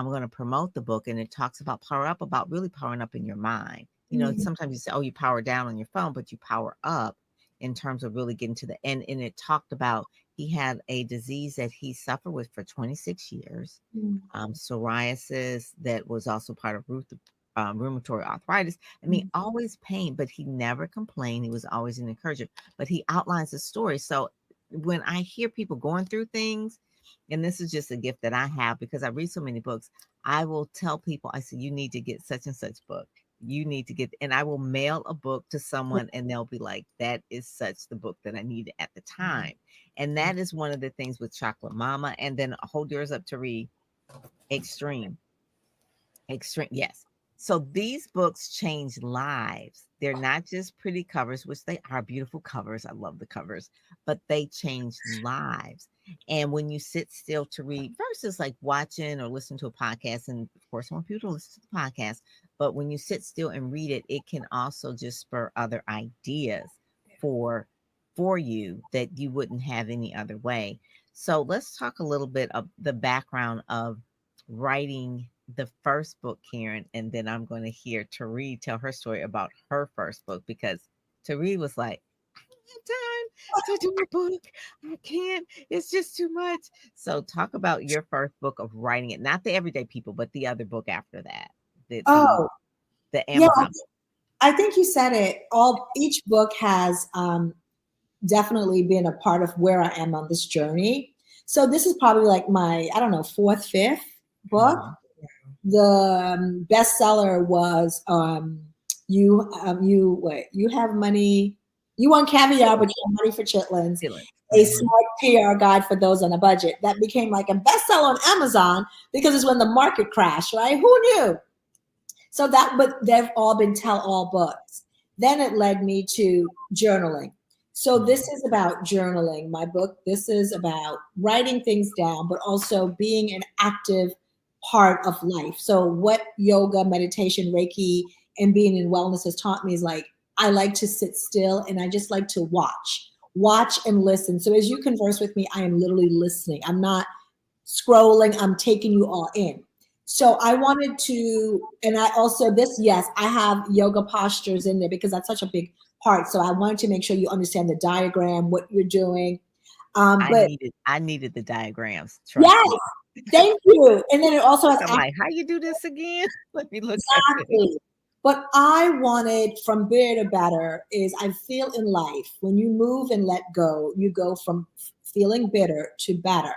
I'm going to promote the book, and it talks about power up, about really powering up in your mind. You know, sometimes you say, oh, you power down on your phone, but you power up in terms of really getting to the end. And it talked about he had a disease that he suffered with for 26 years, psoriasis, that was also part of rheumatoid arthritis. I mean, always pain, but he never complained. He was always an encourager, but he outlines the story. So when I hear people going through things, and this is just a gift that I have because I read so many books, I will tell people, I say, you need to get such and such book. You need to get, and I will mail a book to someone and they'll be like, that is such the book that I needed at the time. And that is one of the things with Chocolate Mama. And then Hold Yours Up to Read, Extreme. Extreme, yes. So these books change lives. They're not just pretty covers, which they are beautiful covers. I love the covers, but they change lives. And when you sit still to read versus like watching or listening to a podcast, and of course, I want people to listen to the podcast, but when you sit still and read it, it can also just spur other ideas for you that you wouldn't have any other way. So let's talk a little bit of the background of writing the first book, Karen, and then I'm going to hear Tari tell her story about her first book, because Tari was like, I don't have time to do a book. I can't. It's just too much. So talk about your first book of writing it, not the Everyday People, but the other book after that, the Oh, the yeah. Amazon. I think you said it. Each book has definitely been a part of where I am on this journey. So this is probably like my, I don't know, fourth, fifth book. The bestseller was you have money, you want caviar, but you have money for chitlins. A smart PR guide for those on a budget. That became like a bestseller on Amazon because it's when the market crashed, right? Who knew? So but they've all been tell-all books. Then it led me to journaling. So this is about journaling, my book. This is about writing things down, but also being an active part of life. So what yoga, meditation, Reiki, and being in wellness has taught me is like, I like to sit still and I just like to watch and listen. So as you converse with me, I am literally listening. I'm not scrolling. I'm taking you all in. So I wanted to, and I also yes, I have yoga postures in there because that's such a big part. So I wanted to make sure you understand the diagram, what you're doing. I needed the diagrams. Trust Yes, me. thank you. And then it also has. I'm like, how you do this again? Let me look exactly. at it. But I wanted from bitter to better is I feel in life when you move and let go, you go from feeling bitter to better.